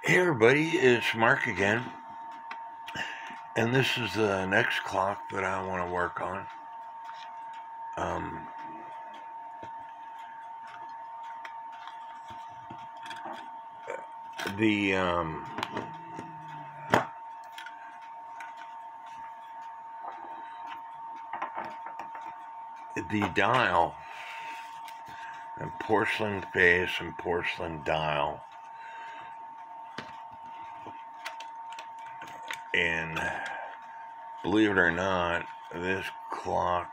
Hey everybody, it's Mark again, and this is the next clock that I want to work on. The dial, and porcelain face and porcelain dial, and believe it or not, this clock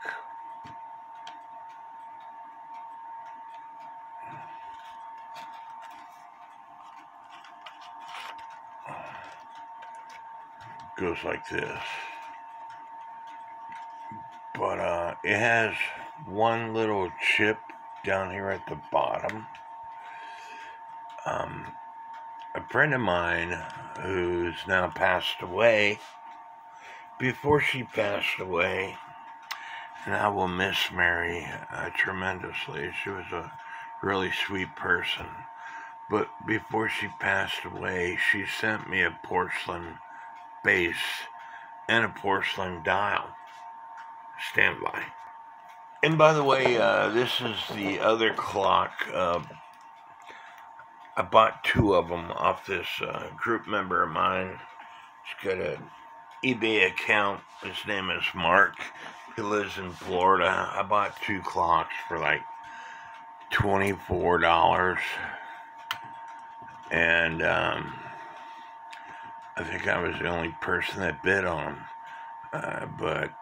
goes like this, but it has one little chip down here at the bottom. A friend of mine who's now passed away, before she passed away, and I will miss Mary tremendously. She was a really sweet person. But before she passed away, she sent me a porcelain base and a porcelain dial. Stand by. And by the way, this is the other clock. I bought two of them off this group member of mine. He's got an eBay account. His name is Mark. He lives in Florida. I bought two clocks for like $24. And I think I was the only person that bid on them. But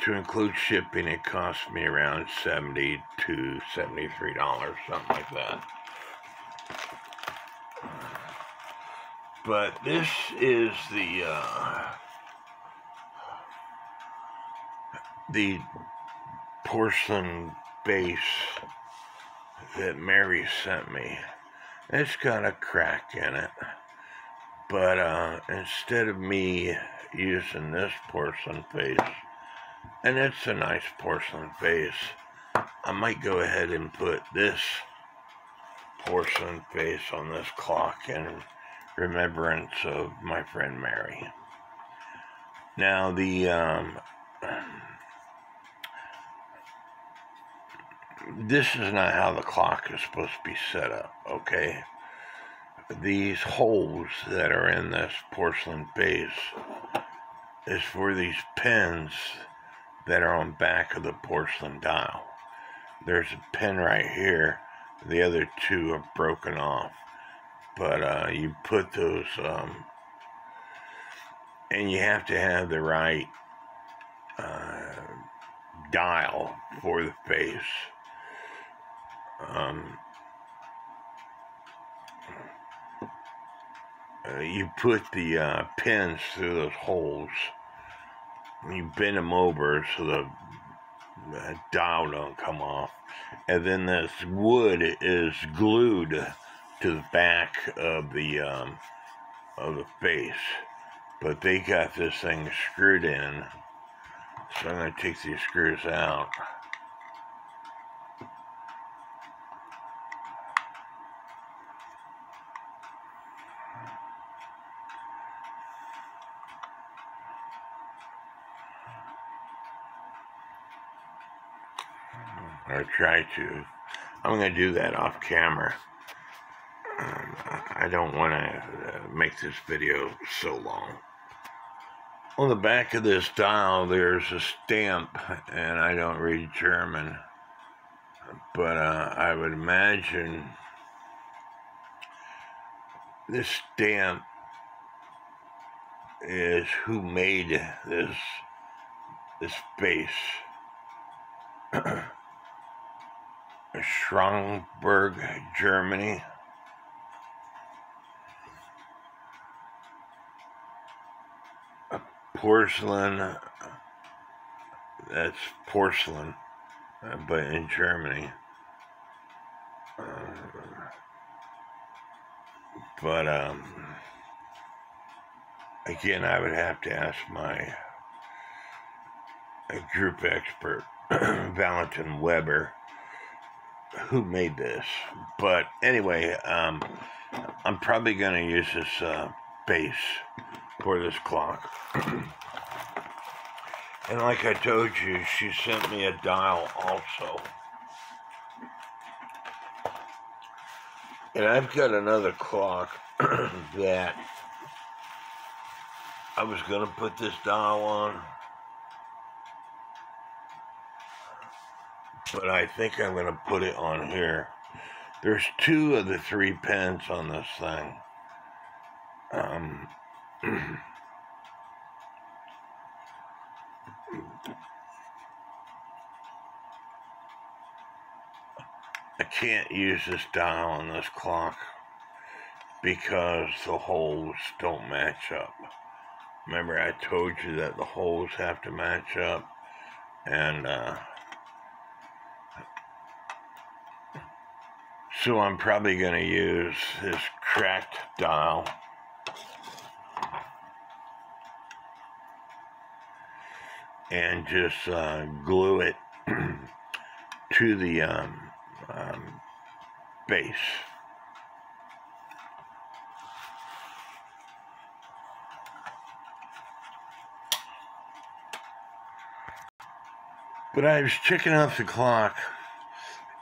to include shipping, it cost me around $70 to $73, something like that. But this is the porcelain base that Mary sent me. It's got a crack in it, but instead of me using this porcelain face, and it's a nice porcelain face, I might go ahead and put this porcelain face on this clock in remembrance of my friend Mary. Now this is not how the clock is supposed to be set up, okay? These holes that are in this porcelain base is for these pins that are on back of the porcelain dial. There's a pin right here. The other two are broken off. But you put those, and you have to have the right dial for the face. You put the pins through those holes, and you bend them over so the dial don't come off, and then this wood is glued to the back of the face. But they got this thing screwed in, so I'm going to take these screws out. Or try to. I'm going to do that off camera. I don't want to make this video so long. On the back of this dial, there's a stamp, and I don't read German, but I would imagine this stamp is who made this base. Schramberg, Germany. A porcelain, that's porcelain, but in Germany. But again, I would have to ask my group expert, Valentin Weber, who made this. But anyway, I'm probably going to use this base for this clock. And like I told you, she sent me a dial also. And I've got another clock that I was going to put this dial on, but I think I'm going to put it on here. There's 2 of the 3 pins on this thing. I can't use this dial on this clock because the holes don't match up. Remember, I told you that the holes have to match up, and so I'm probably going to use this cracked dial and just glue it to the base. But I was checking out the clock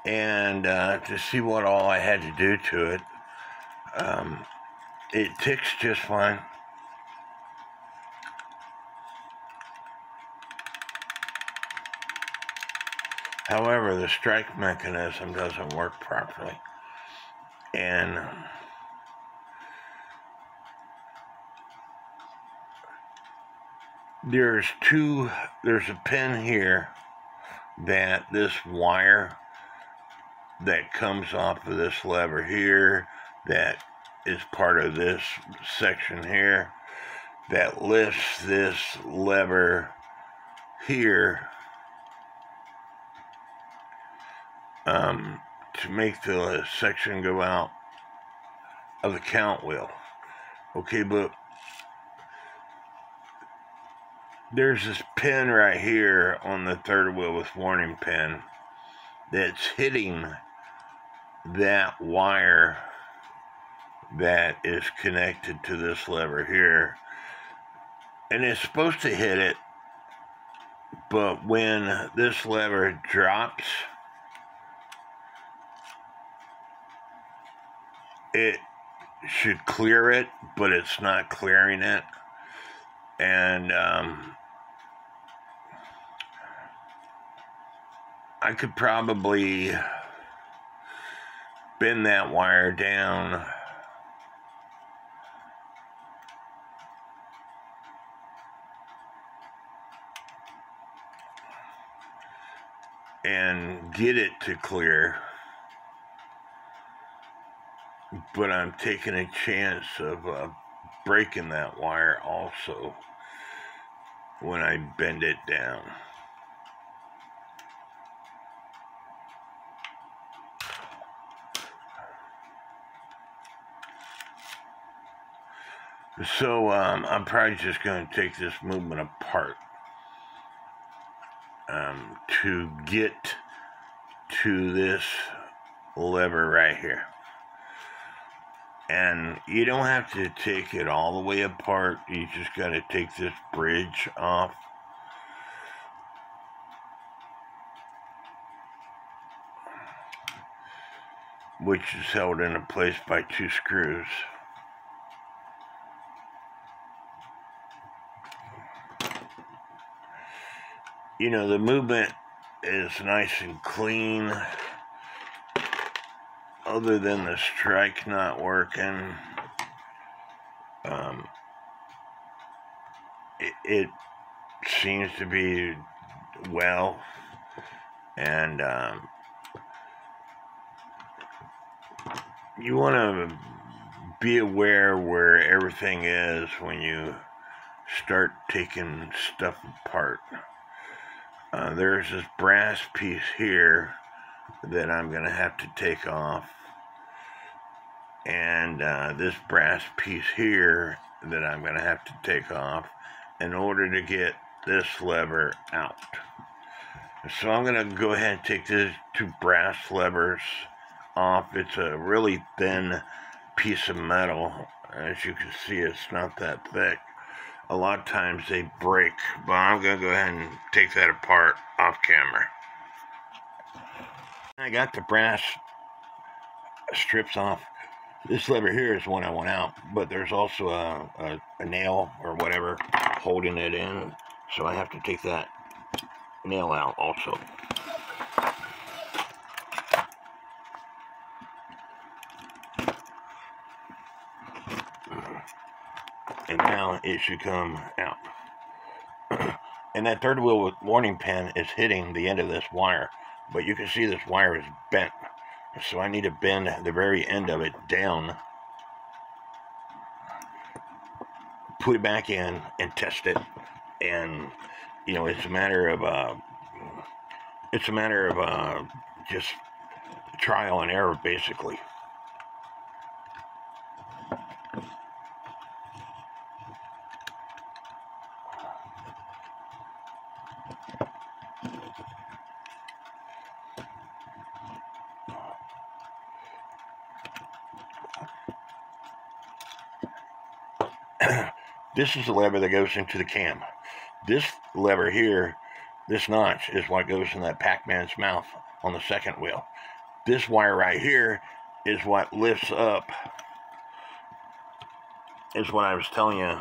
and to see what all I had to do to it. It ticks just fine. However, the strike mechanism doesn't work properly. And there's a pin here that this wire that comes off of this lever here, that is part of this section here, that lifts this lever here to make the section go out of the count wheel. Okay, but there's this pin right here on the third wheel with warning pin that's hitting that wire that is connected to this lever here, and it's supposed to hit it, but when this lever drops, it should clear it, but it's not clearing it. And I could probably bend that wire down and get it to clear, but I'm taking a chance of breaking that wire also when I bend it down. So I'm probably just going to take this movement apart to get to this lever right here. And you don't have to take it all the way apart. You just got to take this bridge off. Which is held into place by 2 screws. You know, the movement is nice and clean, other than the strike not working. It seems to be well, and you want to be aware where everything is when you start taking stuff apart. There's this brass piece here that I'm going to have to take off, and this brass piece here that I'm going to have to take off in order to get this lever out. So I'm going to go ahead and take these 2 brass levers off. It's a really thin piece of metal. As you can see, it's not that thick. A lot of times they break, but I'm going to go ahead and take that apart off camera. I got the brass strips off. This lever here is one I want out, but there's also a nail or whatever holding it in, so I have to take that nail out also. And now it should come out. And that third wheel warning pin is hitting the end of this wire, but you can see this wire is bent, so I need to bend the very end of it down, put it back in, and test it. And you know, it's a matter of just trial and error, basically. This is the lever that goes into the cam. This lever here, this notch, is what goes in that Pac-Man's mouth on the second wheel. This wire right here is what lifts up, is what I was telling you.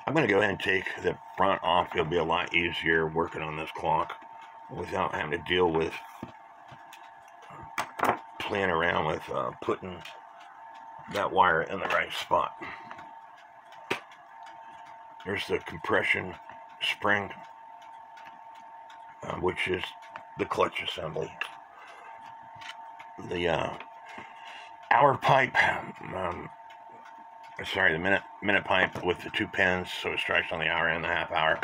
I'm going to go ahead and take the front off. It'll be a lot easier working on this clock without having to deal with playing around with putting that wire in the right spot. There's the compression spring, which is the clutch assembly. The hour pipe, sorry, the minute pipe with the two pins, so it strikes on the hour and the half hour.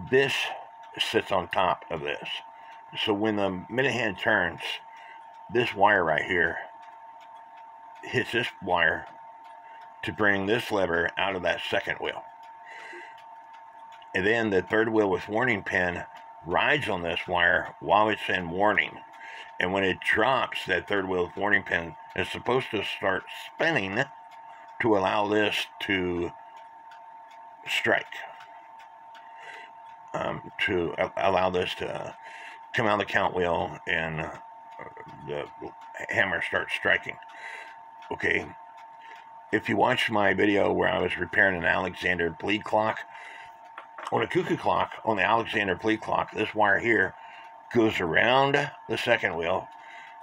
This sits on top of this. So when the minute hand turns, this wire right here hits this wire to bring this lever out of that second wheel. And then the third wheel with warning pin rides on this wire while it's in warning. And when it drops, that third wheel with warning pin is supposed to start spinning to allow this to strike. To allow this to come out of the count wheel and the hammer starts striking. Okay, if you watched my video where I was repairing an Alexander bleed clock, on a cuckoo clock, on the Alexander bleed clock, this wire here goes around the second wheel.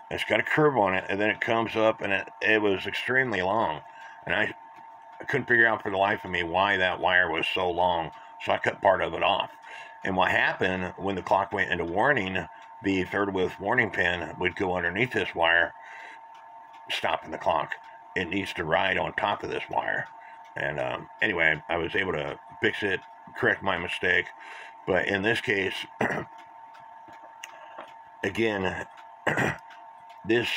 It's got a curve on it, and then it comes up, and it was extremely long. And I couldn't figure out for the life of me why that wire was so long, so I cut part of it off. And what happened when the clock went into warning, the third wheel warning pin would go underneath this wire, stopping the clock. It needs to ride on top of this wire. And anyway, I was able to fix it, correct my mistake. But in this case, again, this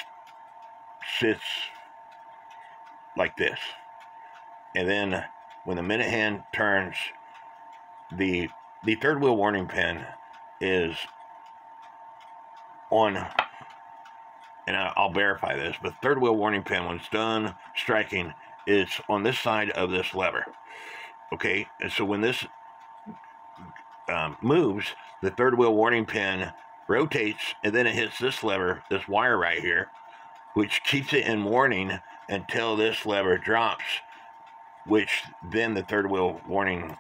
sits like this. And then when the minute hand turns, the third wheel warning pin is on, and I'll verify this, but third wheel warning pin, when it's done striking, is on this side of this lever. Okay, and so when this moves, the third wheel warning pin rotates, and then it hits this lever, this wire right here, which keeps it in warning until this lever drops, which then the third wheel warning,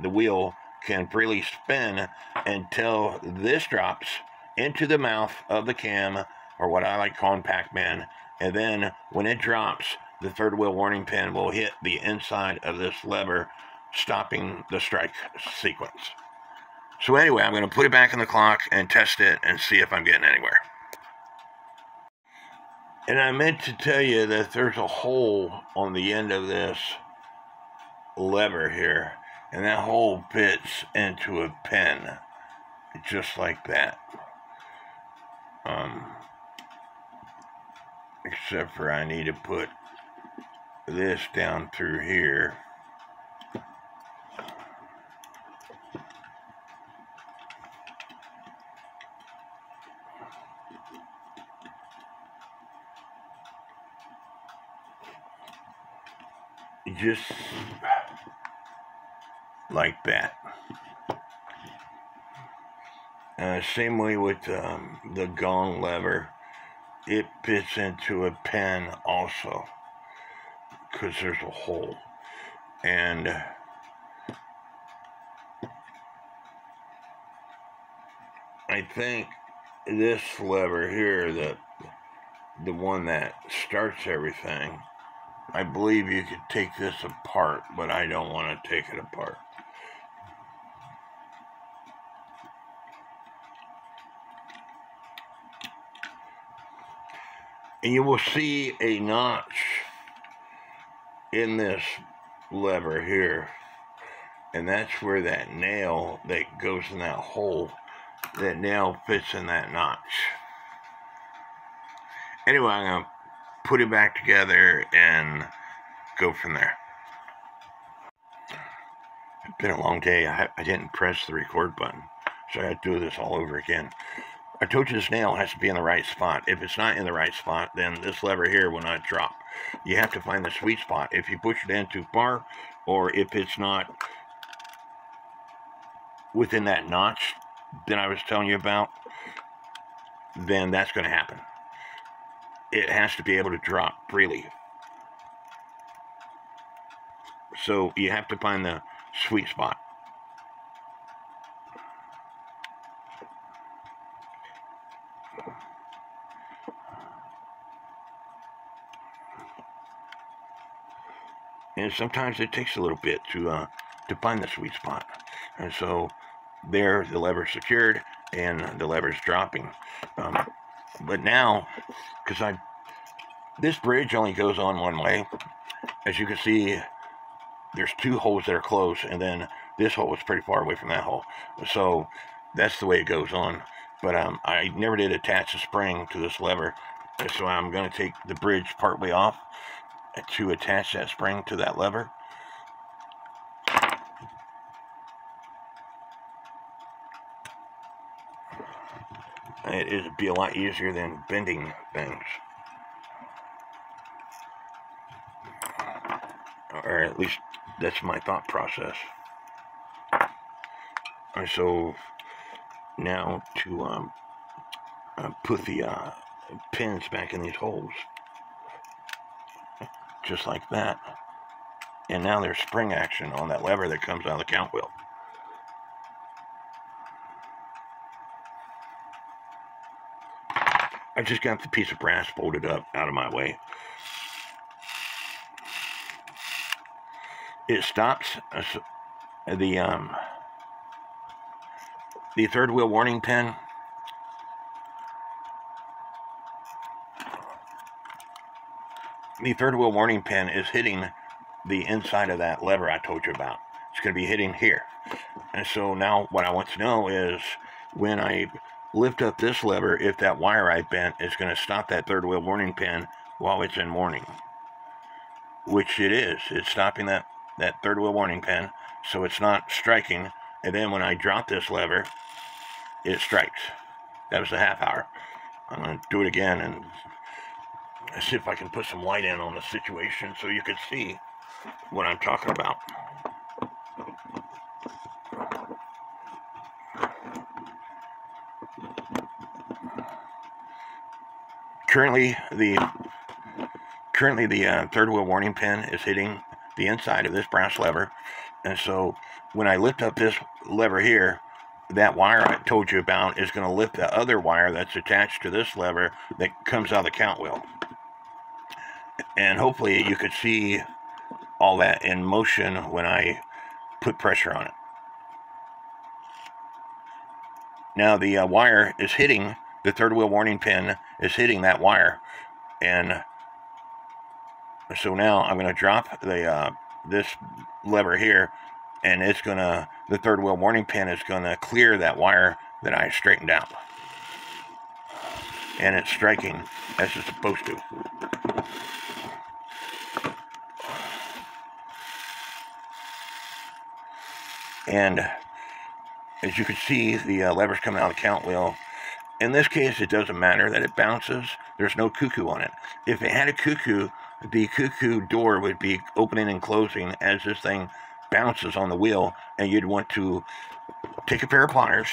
the wheel can freely spin until this drops into the mouth of the cam, or what I like calling Pac-Man, and then when it drops, the third wheel warning pin will hit the inside of this lever, stopping the strike sequence. So anyway, I'm going to put it back in the clock and test it and see if I'm getting anywhere. And I meant to tell you that there's a hole on the end of this lever here, and that hole fits into a pin, just like that. except for I need to put this down through here. Just like that. Same way with the gong lever. It fits into a pen also, because there's a hole. And I think this lever here, the one that starts everything, I believe you could take this apart, but I don't want to take it apart. And you will see a notch in this lever here. And that's where that nail that goes in that hole, that nail fits in that notch. Anyway, I'm going to put it back together and go from there. It's been a long day. I didn't press the record button, so I got to do this all over again. I told you this nail has to be in the right spot. If it's not in the right spot, then this lever here will not drop. You have to find the sweet spot. If you push it in too far, or if it's not within that notch that I was telling you about, then that's going to happen. It has to be able to drop freely. So you have to find the sweet spot. And sometimes it takes a little bit to find the sweet spot. And so there, the lever's secured and the lever's dropping. But now, because this bridge only goes on one way. As you can see, there's two holes that are close, and then this hole is pretty far away from that hole. So that's the way it goes on. But I never did attach a spring to this lever, so I'm going to take the bridge partway off to attach that spring to that lever. It'd be a lot easier than bending things. Or at least that's my thought process. And so now to put the pins back in these holes. Just like that. And now there's spring action on that lever that comes out of the count wheel. I just got the piece of brass folded up out of my way. It stops the third wheel warning pin. The third wheel warning pin is hitting the inside of that lever I told you about. It's going to be hitting here. And so now what I want to know is when I lift up this lever, if that wire I bent is going to stop that third wheel warning pin while it's in warning. Which it is. It's stopping that third wheel warning pin, so it's not striking. And then when I drop this lever, it strikes. That was the half hour. I'm going to do it again and see if I can put some light in on the situation so you can see what I'm talking about. Currently, the third wheel warning pin is hitting the inside of this brass lever, and so when I lift up this lever here, that wire I told you about is going to lift the other wire that's attached to this lever that comes out of the count wheel. And hopefully you could see all that in motion when I put pressure on it. Now the wire is hitting, the third wheel warning pin is hitting that wire. And so now I'm going to drop this lever here, and it's going to, the third wheel warning pin is going to clear that wire that I straightened out. and it's striking as it's supposed to. And as you can see, the lever's coming out of the count wheel. In this case, it doesn't matter that it bounces. There's no cuckoo on it. If it had a cuckoo, the cuckoo door would be opening and closing as this thing bounces on the wheel, and you'd want to take a pair of pliers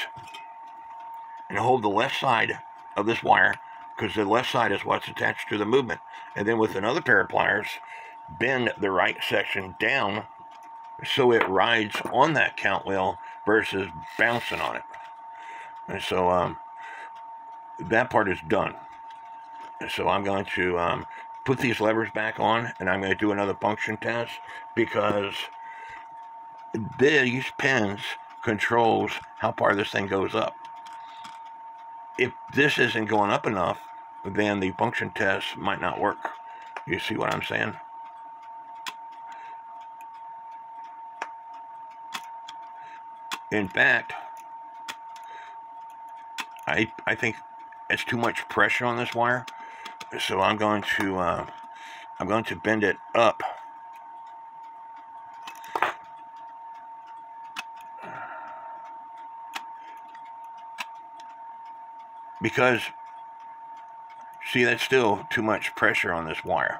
and hold the left side of this wire, because the left side is what's attached to the movement. And then with another pair of pliers, bend the right section down so it rides on that count wheel versus bouncing on it. And so that part is done. And so I'm going to put these levers back on, and I'm going to do another function test, because these pins controls how far this thing goes up. If this isn't going up enough, then the function test might not work. You see what I'm saying? In fact, I think it's too much pressure on this wire, so I'm going to bend it up. Because, see, that's still too much pressure on this wire,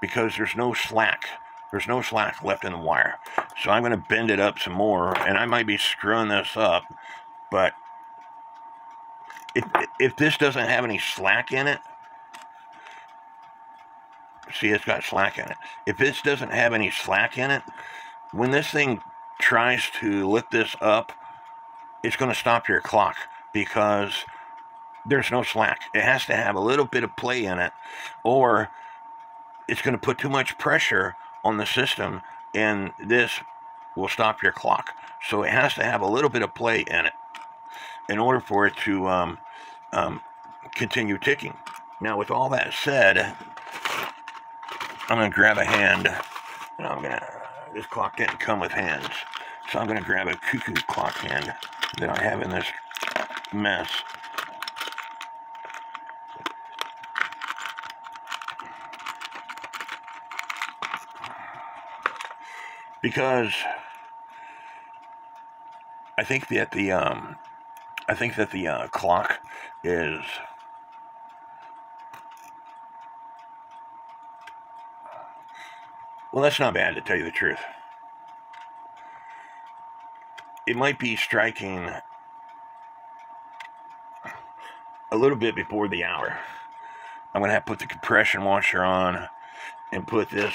because there's no slack. There's no slack left in the wire. So I'm going to bend it up some more, and I might be screwing this up, but if this doesn't have any slack in it, see, it's got slack in it. If this doesn't have any slack in it, when this thing tries to lift this up, it's going to stop your clock, because there's no slack. It has to have a little bit of play in it, or it's going to put too much pressure on the system, and this will stop your clock. So it has to have a little bit of play in it in order for it to continue ticking. Now, with all that said, I'm going to grab a hand, and this clock didn't come with hands, so I'm going to grab a cuckoo clock hand that I have in this mess. Because I think that the clock is, well, that's not bad, to tell you the truth. It might be striking a little bit before the hour. I'm going to have to put the compression washer on and put this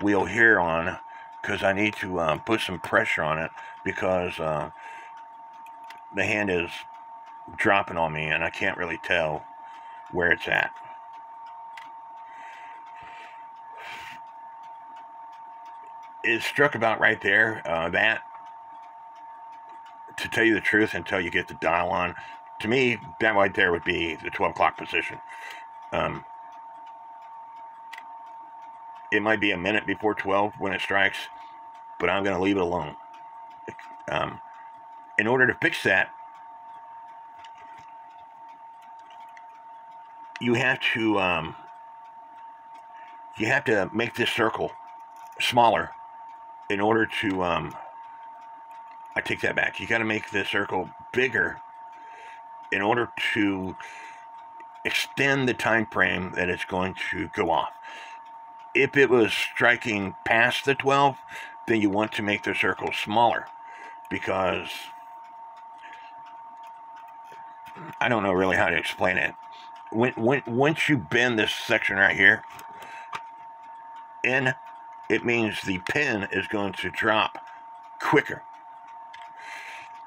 wheel here on, because I need to put some pressure on it, because the hand is dropping on me and I can't really tell where it's at. It struck about right there. That, to tell you the truth, until you get the dial on, to me, that right there would be the 12 o'clock position. It might be a minute before 12 when it strikes, but I'm going to leave it alone. In order to fix that, you have to make this circle smaller in order to, I take that back. You got to make this circle bigger in order to extend the time frame that it's going to go off. If it was striking past the 12, then you want to make the circle smaller, because I don't know really how to explain it. Once you bend this section right here in, it means the pin is going to drop quicker.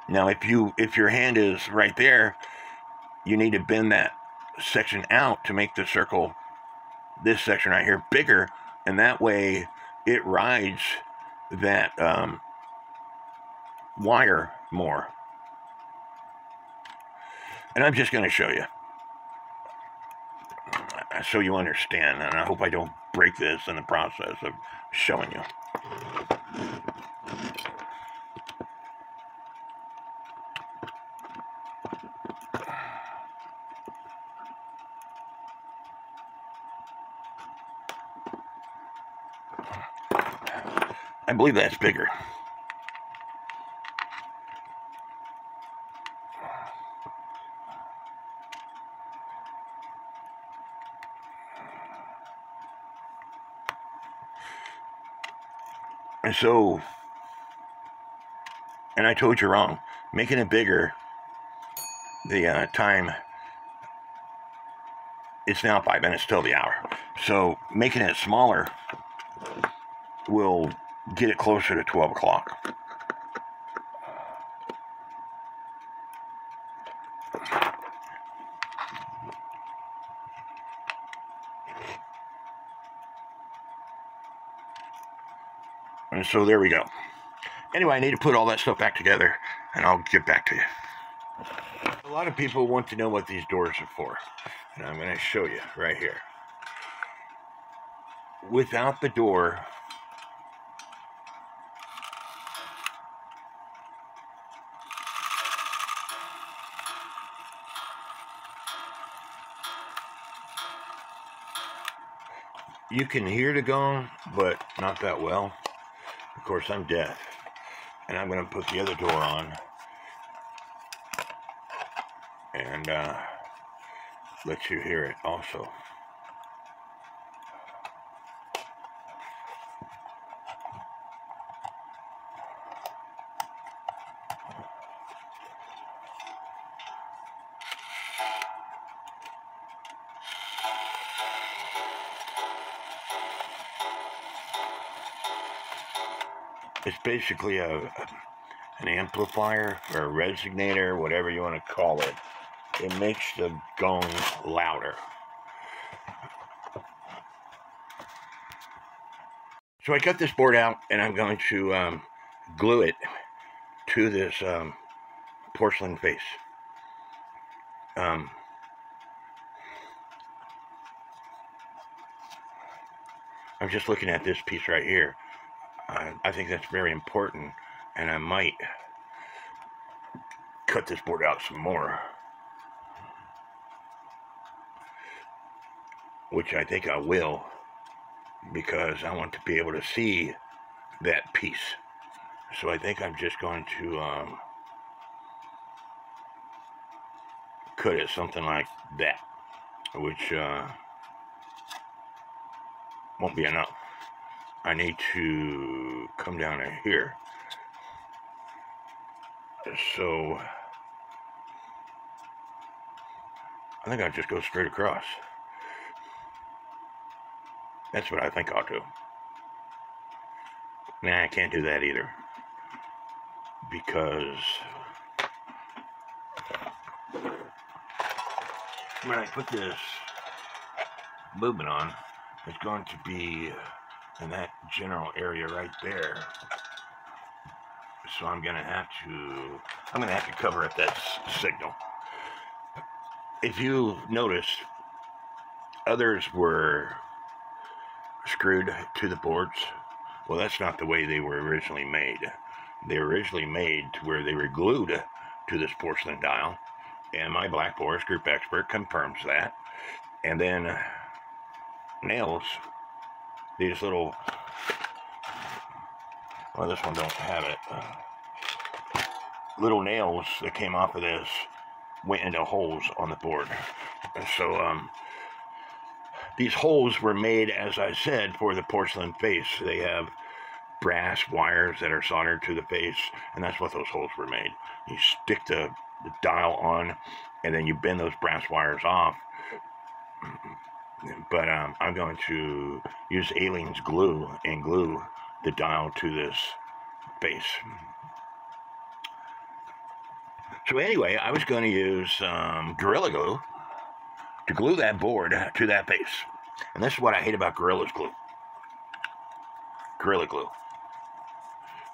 Now, if your hand is right there, you need to bend that section out to make the circle, this section right here, bigger, and that way it rides that wire more. And I'm just going to show you, so you understand, and I hope I don't break this in the process of showing you. I believe that's bigger. And so, and I told you wrong, making it bigger, the time, it's now 5 minutes till the hour. So making it smaller will get it closer to 12 o'clock. And so there we go. Anyway, I need to put all that stuff back together, and I'll get back to you. A lot of people want to know what these doors are for, and I'm going to show you right here. Without the door, you can hear the gong, but not that well. Of course, I'm deaf, and I'm going to put the other door on and let you hear it also. It's basically an amplifier or a resonator, whatever you want to call it. It makes the gong louder. So I cut this board out, and I'm going to glue it to this porcelain face. I'm just looking at this piece right here. I think that's very important, and I might cut this board out some more, which I think I will, because I want to be able to see that piece. So I think I'm just going to cut it something like that, which won't be enough. I need to come down to here. So I think I'll just go straight across. That's what I think I'll do. Nah, I can't do that either, because when I put this movement on, it's going to be in that general area right there. So I'm gonna have to cover up that signal. If you notice, others were screwed to the boards. Well, that's not the way they were originally made. They were originally made to where they were glued to this porcelain dial, and my Black Forest group expert confirms that. And then nails, these little, well, this one don't have it, little nails that came off of this went into holes on the board. And so these holes were made, as I said, for the porcelain face. They have brass wires that are soldered to the face, and that's what those holes were made. You stick the dial on, and then you bend those brass wires off. But I'm going to use Aleene's glue and glue the dial to this face. So anyway, I was going to use Gorilla Glue to glue that board to that face. And this is what I hate about Gorilla Glue. Gorilla Glue.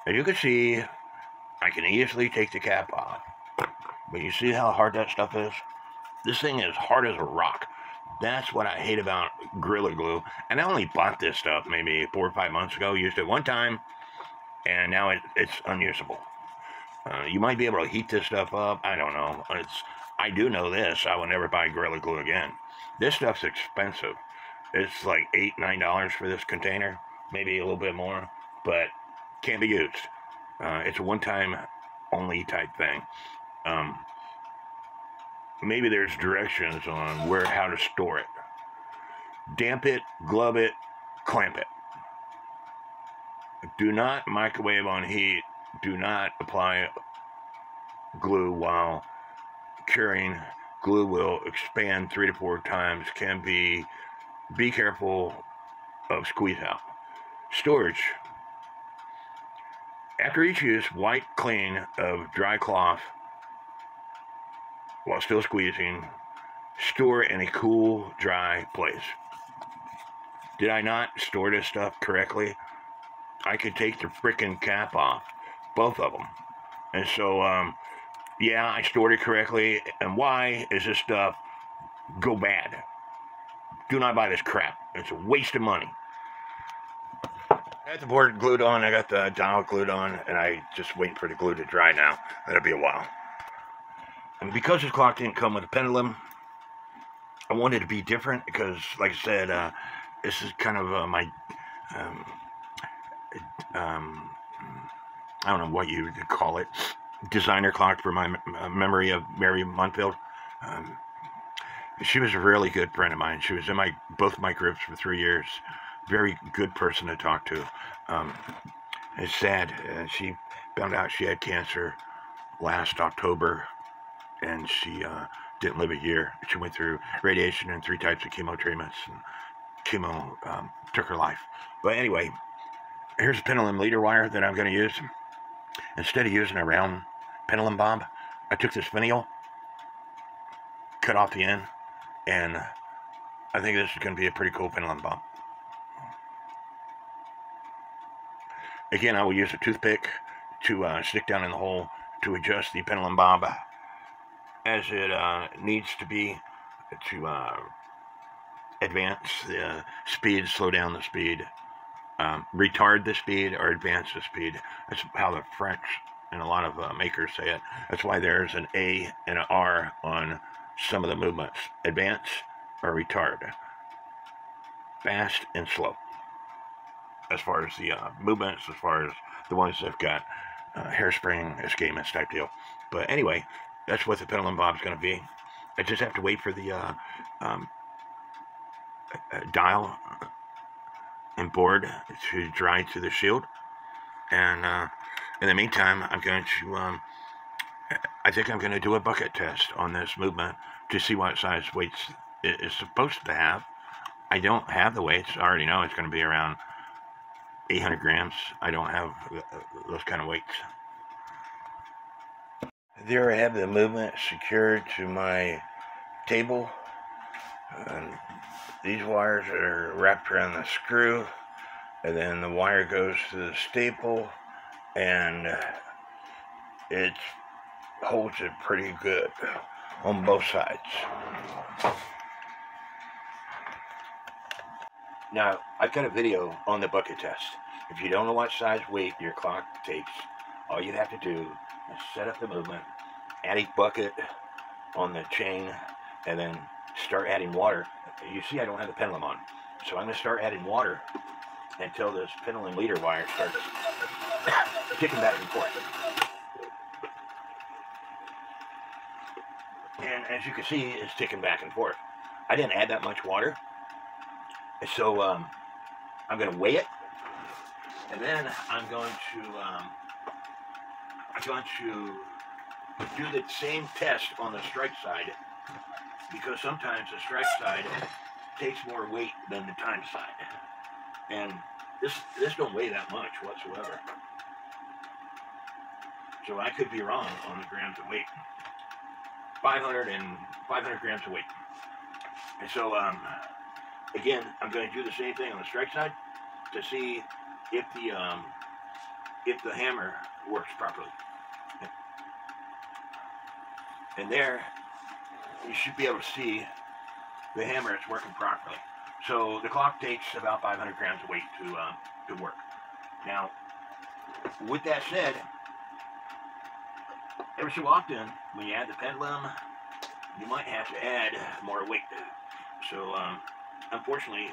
As you can see, I can easily take the cap off. But you see how hard that stuff is? This thing is hard as a rock. That's what I hate about Gorilla Glue. And I only bought this stuff maybe 4 or 5 months ago. Used it one time, and now it's unusable. You might be able to heat this stuff up. I don't know. I do know this. I will never buy Gorilla Glue again. This stuff's expensive. It's like $8, $9 for this container. Maybe a little bit more. But can be used. It's a one-time only type thing. Maybe there's directions on how to store it. Damp it, glove it, clamp it. Do not microwave on heat. Do not apply glue while curing. Glue will expand 3 to 4 times. Be careful of squeeze out. Storage. After each use, wipe clean of dry cloth while still squeezing. Store in a cool, dry place. Did I not store this stuff correctly? I could take the frickin' cap off, both of them. And so, yeah, I stored it correctly. And why is this stuff go bad? Do not buy this crap. It's a waste of money. I got the board glued on, I got the dial glued on, and I just waiting for the glue to dry now. That'll be a while. And because this clock didn't come with a pendulum, I wanted to be different because, like I said, this is kind of my, I don't know what you would call it, designer clock for my memory of Mary Muhlfeld. She was a really good friend of mine. She was in both my groups for 3 years. Very good person to talk to. It's sad. She found out she had cancer last October, and she didn't live a year. She went through radiation and 3 types of chemo treatments, and chemo took her life. But anyway, here's a pendulum leader wire that I'm going to use. Instead of using a round pendulum bob, I took this finial, cut off the end, and I think this is going to be a pretty cool pendulum bob. Again, I will use a toothpick to stick down in the hole to adjust the pendulum bob as it needs to be to advance the speed, slow down the speed, retard the speed, or advance the speed. That's how the French and a lot of makers say it. That's why there's an A and an R on some of the movements. Advance or retard. Fast and slow. As far as the movements, as far as the ones that have got hairspring, escapements type deal. But anyway, that's what the pendulum bob's going to be. I just have to wait for the dial and board to dry to the shield. And in the meantime, I'm going to, I think I'm going to do a bucket test on this movement to see what size weights it is supposed to have. I don't have the weights. I already know it's going to be around 800 grams. I don't have those kind of weights. There I have the movement secured to my table. These wires are wrapped around the screw, and then the wire goes to the staple, and it holds it pretty good on both sides. Now, I've got a video on the bucket test. If you don't know what size weight your clock takes, all you have to do is set up the movement, add a bucket on the chain, and then start adding water. You see I don't have the pendulum on, so I'm going to start adding water until this pendulum leader wire starts ticking back and forth. And as you can see, it's ticking back and forth. I didn't add that much water. So I'm going to weigh it, and then I'm going to do the same test on the strike side, because sometimes the strike side takes more weight than the time side, and this don't weigh that much whatsoever. So I could be wrong on the grams of weight. 500 grams of weight. And so again, I'm going to do the same thing on the strike side to see if the hammer works properly. And there, you should be able to see the hammer is working properly. So the clock takes about 500 grams of weight to work. Now, with that said, every so often, when you add the pendulum, you might have to add more weight. So, unfortunately,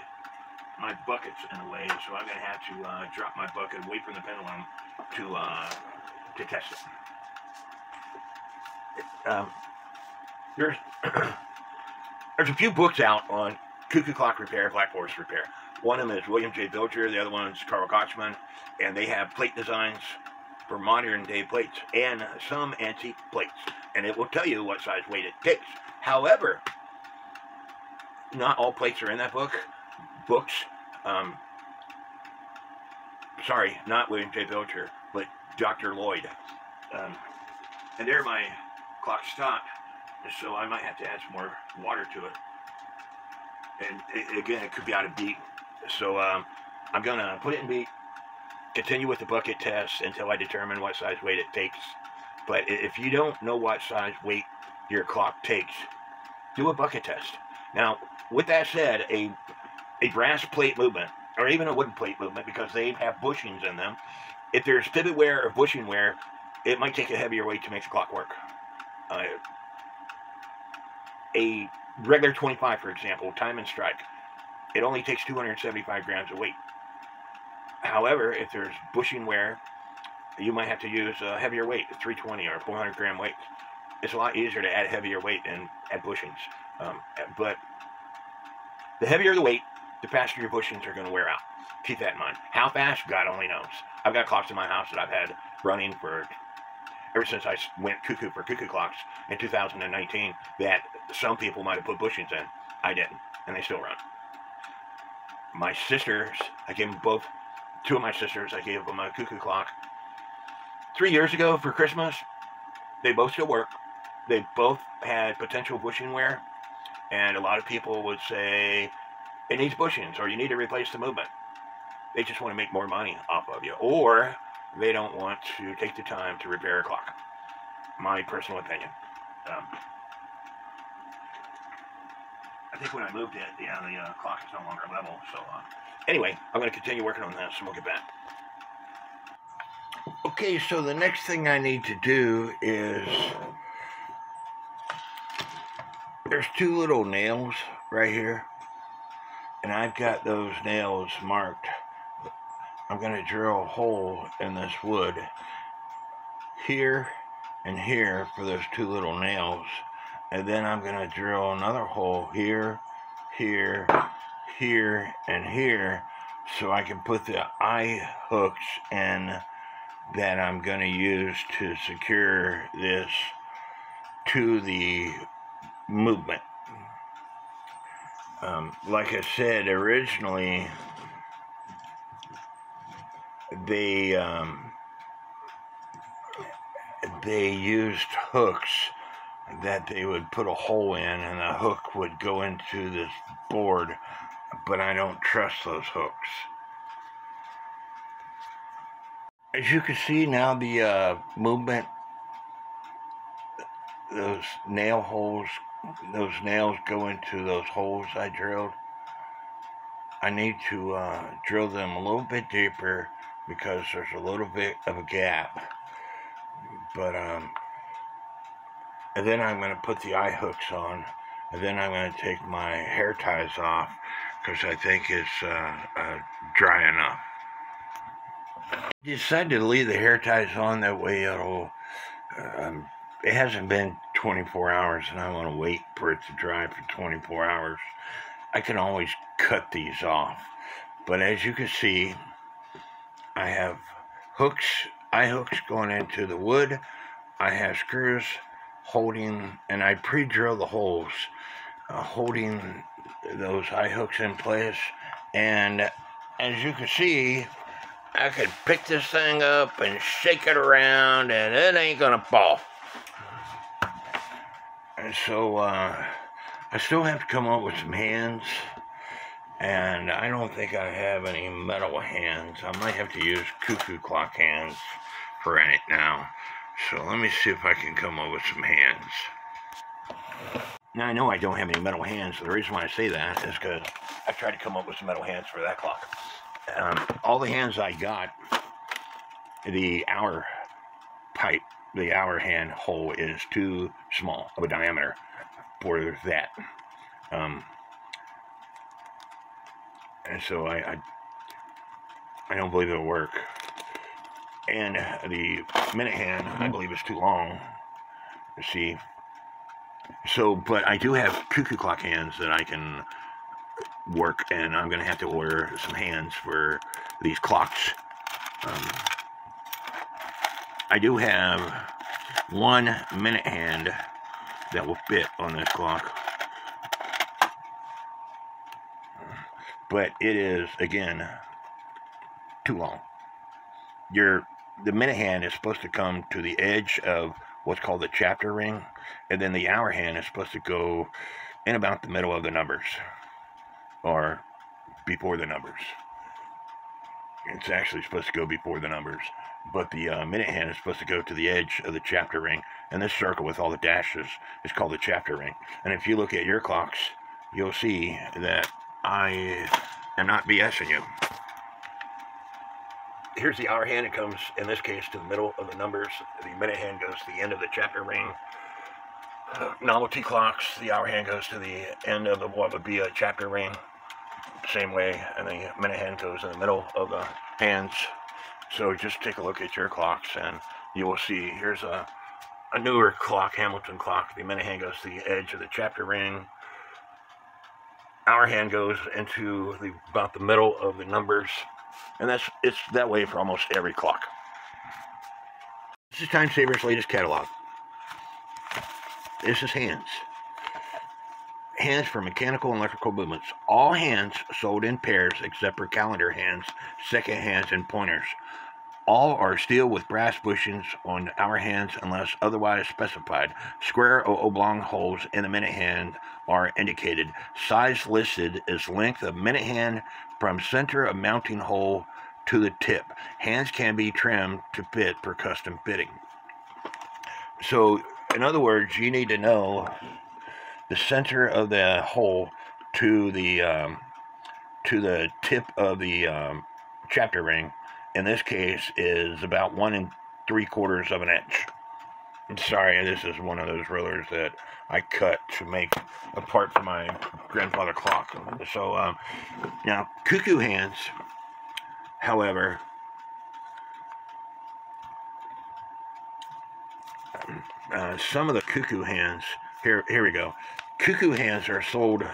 my bucket's in the way, so I'm going to have to drop my bucket away from the pendulum to test it. There's there's a few books out on cuckoo clock repair, black forest repair. One of them is William J. Bilger, the other one is Carl Kochman, and they have plate designs for modern day plates and some antique plates, and it will tell you what size weight it takes. However, not all plates are in that books. Sorry, not William J. Bilger, but Dr. Lloyd. And there my clock stopped, so I might have to add some more water to it. And again, it could be out of beat. So I'm going to put it in beat, continue with the bucket test until I determine what size weight it takes. But if you don't know what size weight your clock takes, do a bucket test. Now, with that said, a brass plate movement, or even a wooden plate movement, because they have bushings in them, if there's pivot wear or bushing wear, it might take a heavier weight to make the clock work. A regular 25, for example, time and strike, it only takes 275 grams of weight. However, if there's bushing wear, you might have to use a heavier weight, 320 or 400 gram weight. It's a lot easier to add heavier weight and add bushings. But the heavier the weight, the faster your bushings are going to wear out. Keep that in mind. How fast? God only knows. I've got clocks in my house that I've had running for ever since I went cuckoo for cuckoo clocks in 2019 that some people might have put bushings in. I didn't, and they still run. My sisters, I gave them both, two of my sisters, I gave them a cuckoo clock 3 years ago for Christmas. They both still work. They both had potential bushing wear, and a lot of people would say it needs bushings or you need to replace the movement. They just want to make more money off of you, or they don't want to take the time to repair a clock. My personal opinion. I think when I moved it, the clock is no longer level. So anyway, I'm going to continue working on this and we'll get back. Okay, so the next thing I need to do is, there's two little nails right here, and I've got those nails marked. I'm going to drill a hole in this wood here and here for those two little nails, and then I'm going to drill another hole here, here, here, and here, so I can put the eye hooks in that I'm going to use to secure this to the movement. Like I said, originally they used hooks that they would put a hole in and the hook would go into this board, but I don't trust those hooks. As you can see now, the movement, those nail holes, those nails go into those holes I drilled. I need to drill them a little bit deeper because there's a little bit of a gap. But and then I'm going to put the eye hooks on, and then I'm going to take my hair ties off because I think it's dry enough. I decided to leave the hair ties on, that way it'll, it hasn't been 24 hours and I want to wait for it to dry for 24 hours. I can always cut these off. But as you can see, I have hooks, eye hooks going into the wood. I have screws holding, and I pre-drill the holes, holding those eye hooks in place. And as you can see, I could pick this thing up and shake it around and it ain't gonna fall. And so I still have to come up with some hands, and I don't think I have any metal hands. I might have to use cuckoo clock hands for it now. So let me see if I can come up with some hands. Now I know I don't have any metal hands, so the reason why I say that is because I tried to come up with some metal hands for that clock. All the hands I got, the hour pipe, the hour hand hole is too small of a diameter for that. And so I don't believe it'll work. And the minute hand, I believe, is too long. You see. So, but I do have cuckoo clock hands that I can work, and I'm going to have to order some hands for these clocks. I do have 1 minute hand that will fit on this clock. But it is, again, too long. The minute hand is supposed to come to the edge of what's called the chapter ring, and then the hour hand is supposed to go in about the middle of the numbers, or before the numbers. It's actually supposed to go before the numbers, but the minute hand is supposed to go to the edge of the chapter ring, and this circle with all the dashes is called the chapter ring. And if you look at your clocks, you'll see that I am not BSing you. Here's the hour hand. It comes, in this case, to the middle of the numbers. The minute hand goes to the end of the chapter ring. Novelty clocks, the hour hand goes to the end of what would be a chapter ring. Same way, and the minute hand goes in the middle of the hands. So just take a look at your clocks, and you will see here's a newer clock, Hamilton clock. The minute hand goes to the edge of the chapter ring. Hour hand goes into about the middle of the numbers. And it's that way for almost every clock. This is Time Saver's latest catalog. This is hands. Hands for mechanical and electrical movements. All hands sold in pairs except for calendar hands, second hands, and pointers. All are steel with brass bushings on hour hands unless otherwise specified. Square or oblong holes in the minute hand are indicated. Size listed is length of minute hand from center of mounting hole to the tip. Hands can be trimmed to fit for custom fitting. So, in other words, you need to know the center of the hole to the tip of the chapter ring. In this case, is about 1 3/4 of an inch. I'm sorry, this is one of those rollers that I cut to make a part for my grandfather clock. So now cuckoo hands, however, some of the cuckoo hands, here we go. Cuckoo hands are sold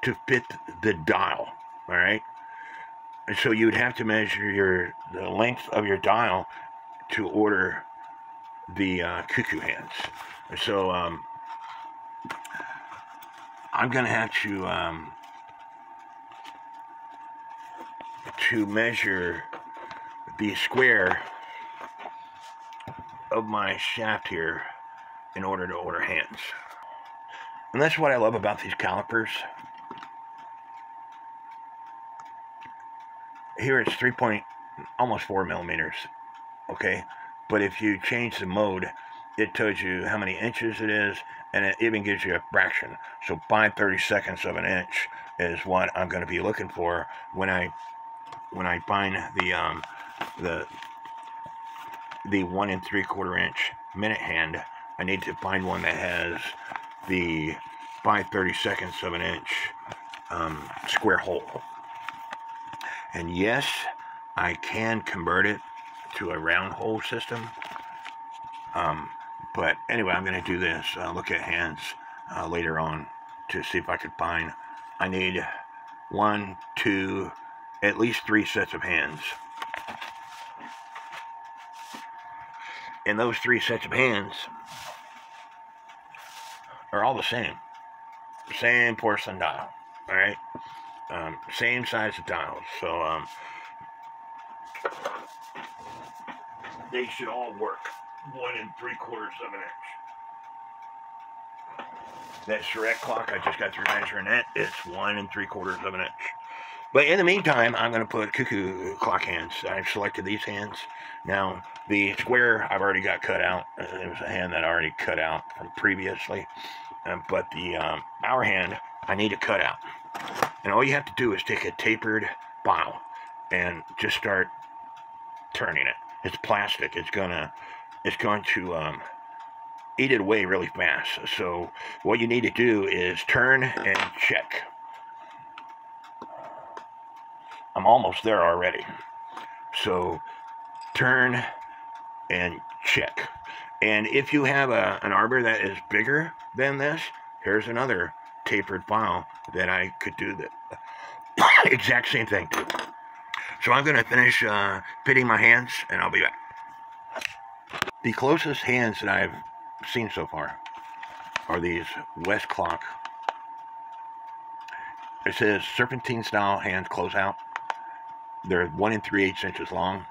to fit the dial, all right? And so you would have to measure the length of your dial to order the cuckoo hands. So I'm going to have to measure the square of my shaft here in order to order hands. And that's what I love about these calipers. Here it's almost 4 millimeters, okay? But if you change the mode, it tells you how many inches it is, and it even gives you a fraction. So 5/32 of an inch is what I'm going to be looking for when I find the 1 3/4 inch minute hand. I need to find one that has the 5/32 of an inch square hole. And yes, I can convert it to a round hole system. But anyway, I'm going to do this. Look at hands later on to see if I could find. I need 1, 2, at least 3 sets of hands. And those 3 sets of hands are all the same. Same porcelain dial, all right? Same size of dials, so they should all work 1 3/4 of an inch. That Charette clock, I just got through measuring it, it's 1 3/4 of an inch. But in the meantime, I'm going to put cuckoo clock hands. I've selected these hands. Now, the square I've already got cut out. It was a hand that I already cut out from previously. But the hour hand, I need to cut out. And all you have to do is take a tapered file and just start turning it. It's plastic. It's going to eat it away really fast. So what you need to do is turn and check. I'm almost there already. So turn and check. And if you have an arbor that is bigger than this, here's another tapered file that I could do the exact same thing to. So I'm going to finish fitting my hands, and I'll be back. The closest hands that I've seen so far are these West Clock. It says serpentine style hands close out. They're 1 3/8 inches long.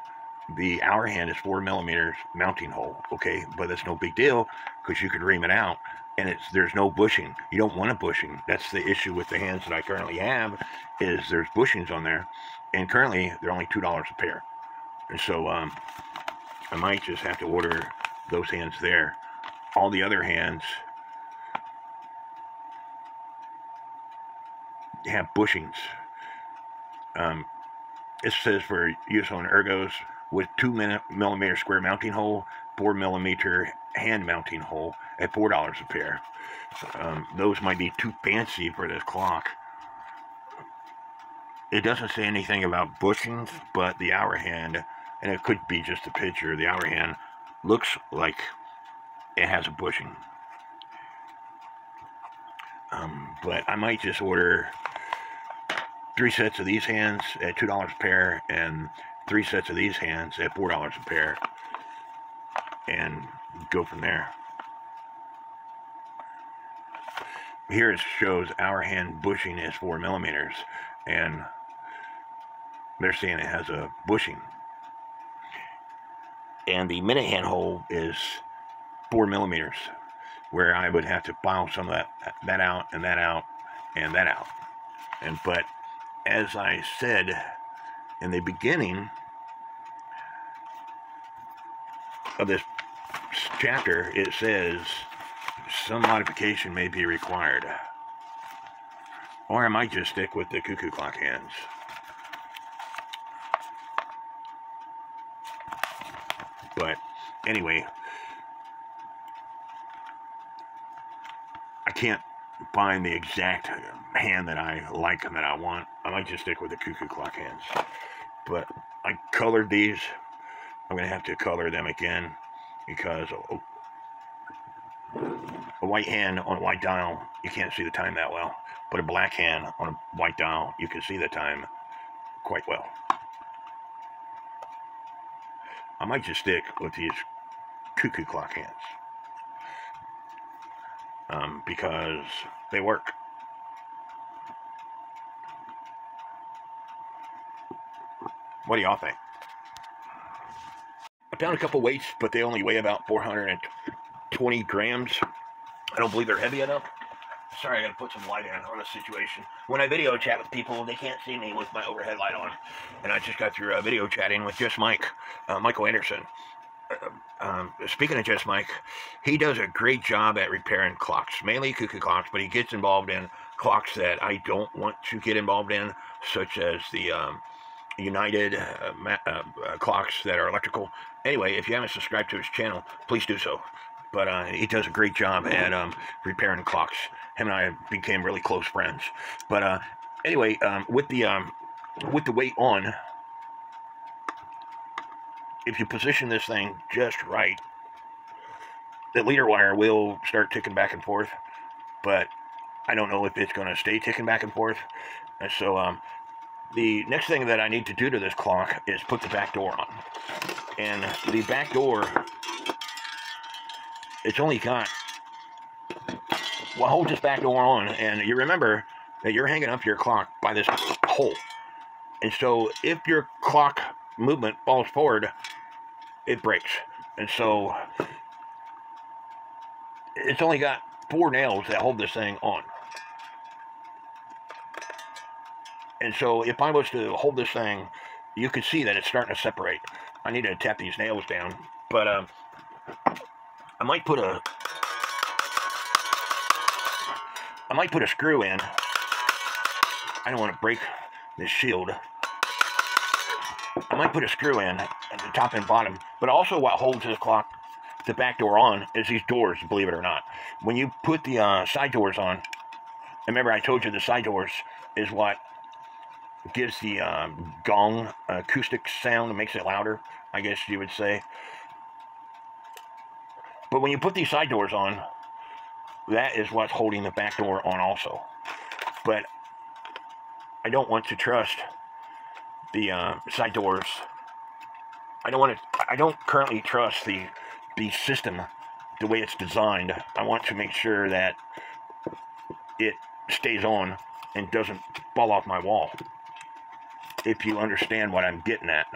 The hour hand is 4 millimeters mounting hole, okay, but that's no big deal because you could ream it out, and there's no bushing. You don't want a bushing. That's the issue with the hands that I currently have, is there's bushings on there, and currently they're only $2 a pair, and so I might just have to order those hands there. All the other hands have bushings. It says for use on ergos with 2 millimeter square mounting hole, 4 millimeter hand mounting hole at $4 a pair. Those might be too fancy for this clock. It doesn't say anything about bushings, but the hour hand, and it could be just a picture, the hour hand looks like it has a bushing. But I might just order 3 sets of these hands at $2 a pair, and 3 sets of these hands at $4 a pair, and go from there. Here it shows hour hand bushing is 4 millimeters, and they're saying it has a bushing. And the minute hand hole is 4 millimeters, where I would have to file some of that out, and that out, and that out. But as I said in the beginning of this chapter, it says some modification may be required. Or I might just stick with the cuckoo clock hands. But anyway, I can't find the exact hand that I like and that I want. I might just stick with the cuckoo clock hands. But I colored these. I'm going to have to color them again because a white hand on a white dial, you can't see the time that well. But a black hand on a white dial, you can see the time quite well. I might just stick with these cuckoo clock hands because they work. What do y'all think? I found a couple weights, but they only weigh about 420 grams. I don't believe they're heavy enough. Sorry, I gotta put some light on the situation. When I video chat with people, they can't see me with my overhead light on. And I just got through video chatting with Just Mike, Michael Anderson. Speaking of Just Mike, he does a great job at repairing clocks, mainly cuckoo clocks, but he gets involved in clocks that I don't want to get involved in, such as the United clocks that are electrical. Anyway, if you haven't subscribed to his channel, please do so. But he does a great job at repairing clocks. Him and I became really close friends. But anyway, with the weight on, if you position this thing just right, the leader wire will start ticking back and forth. But I don't know if it's going to stay ticking back and forth. And so the next thing that I need to do to this clock is put the back door on. And the back door, it's only got, well, hold this back door on, and you remember that you're hanging up your clock by this hole. And so if your clock movement falls forward, it breaks. And so it's only got 4 nails that hold this thing on. And so if I was to hold this thing, you could see that it's starting to separate. I need to tap these nails down, but I might put a screw in. I don't want to break this shield. I might put a screw in at the top and bottom, but also what holds this clock, the back door on, is these doors, believe it or not. When you put the side doors on, remember I told you the side doors is what gives the gong acoustic sound. It makes it louder, I guess you would say. But when you put these side doors on, that is what's holding the back door on also. But I don't want to trust the side doors. I don't currently trust the system the way it's designed. I want to make sure that it stays on and doesn't fall off my wall, if you understand what I'm getting at.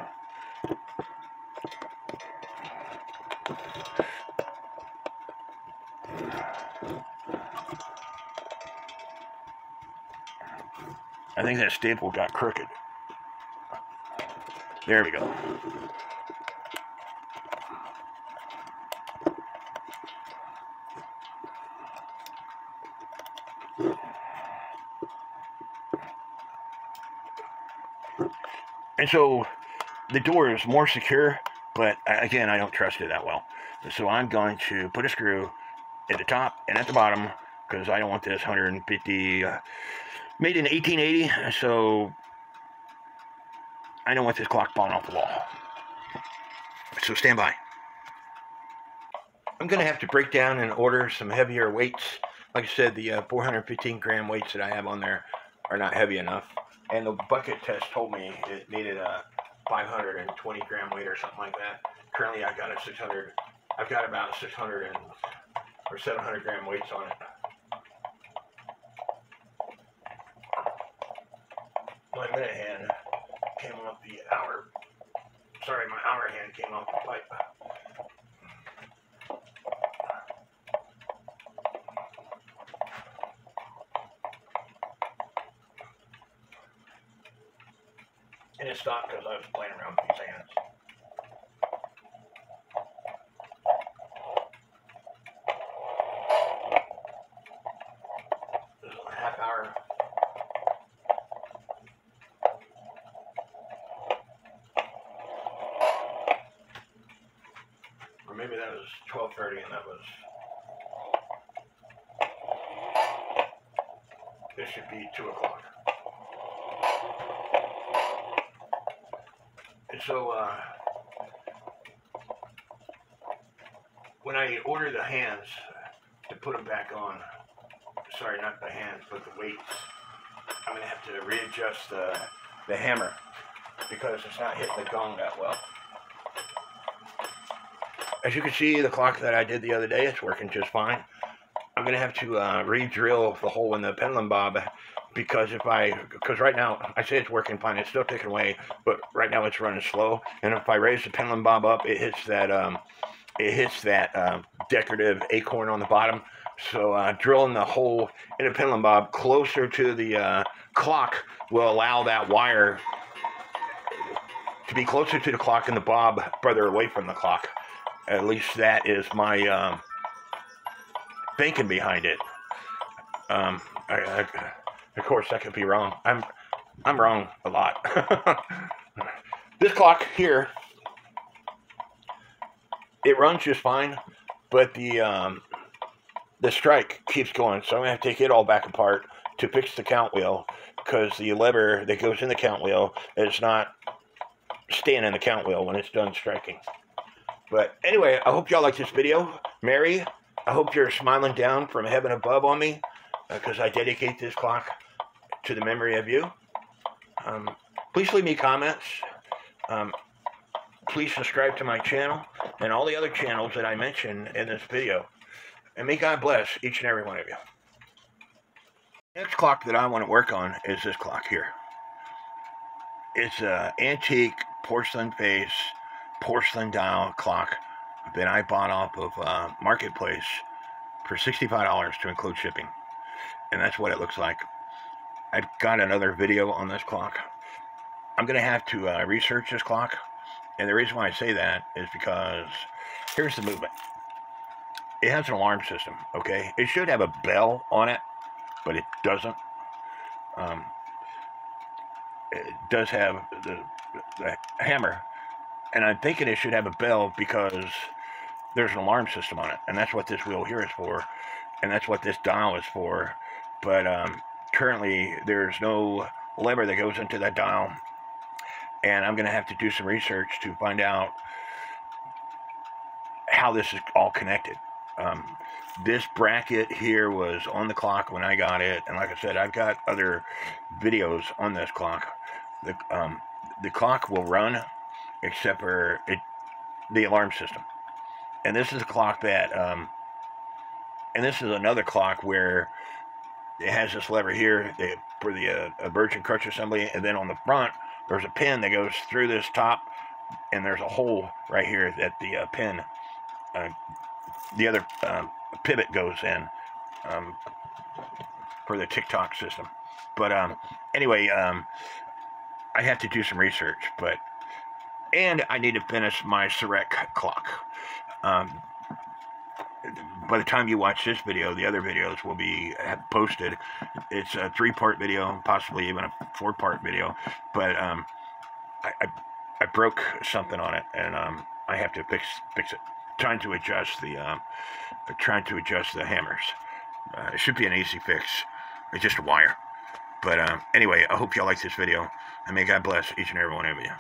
I think that staple got crooked. There we go. And so the door is more secure, but again, I don't trust it that well. So I'm going to put a screw at the top and at the bottom, because I don't want this 150, made in 1880, so I don't want this clock falling off the wall. So stand by. I'm going to have to break down and order some heavier weights. Like I said, the 415 gram weights that I have on there are not heavy enough. And the bucket test told me it needed a 520 gram weight or something like that. Currently, I've got about 600 or 700 gram weights on it. My minute hand came off the hour. Sorry, my hour hand came off the pipe. And it stopped because I was playing around with these hands. This is a half hour. Or maybe that was 12:30 and that was... This should be 2 o'clock. And so, when I order the hands to put them back on, sorry, not the hands, but the weights, I'm going to have to readjust the hammer because it's not hitting the gong that well. As you can see, the clock that I did the other day, it's working just fine. I'm going to have to re-drill the hole in the pendulum bob because right now, I say it's working fine, it's still ticking away, but right now it's running slow, and if I raise the pendulum bob up, it hits that decorative acorn on the bottom. So drilling the hole in the pendulum bob closer to the clock will allow that wire to be closer to the clock and the bob further away from the clock. At least that is my thinking behind it. Of course, that could be wrong. I'm wrong a lot. This clock here, it runs just fine, but the strike keeps going. So I'm gonna have to take it all back apart to fix the count wheel because the lever that goes in the count wheel is not staying in the count wheel when it's done striking. But anyway, I hope y'all like this video. Mary, I hope you're smiling down from heaven above on me because I dedicate this clock to the memory of you. Please leave me comments. Please subscribe to my channel and all the other channels that I mentioned in this video. And may God bless each and every one of you. Next clock that I want to work on is this clock here. It's an antique porcelain face, porcelain dial clock that I bought off of Marketplace for $65 to include shipping. And that's what it looks like. I've got another video on this clock. I'm going to have to research this clock. And the reason why I say that is because here's the movement. It has an alarm system, okay? It should have a bell on it, but it doesn't. It does have the hammer. And I'm thinking it should have a bell because there's an alarm system on it. And that's what this wheel here is for. And that's what this dial is for. But currently, there's no lever that goes into that dial, and I'm going to have to do some research to find out how this is all connected. This bracket here was on the clock when I got it, and like I said, I've got other videos on this clock. The clock will run, except for the alarm system. And this is a clock that, and this is another clock where it has this lever here for the virgin crutch assembly, and then on the front there's a pin that goes through this top, and there's a hole right here that the pin, the other pivot goes in for the tick-tock system. But anyway, I have to do some research, and I need to finish my Surrec clock. By the time you watch this video, the other videos will be posted. It's a 3-part video, possibly even a 4-part video. But I broke something on it, and I have to fix it. Trying to adjust the hammers. It should be an easy fix. It's just a wire. But anyway, I hope y'all like this video, and may God bless each and every one of you.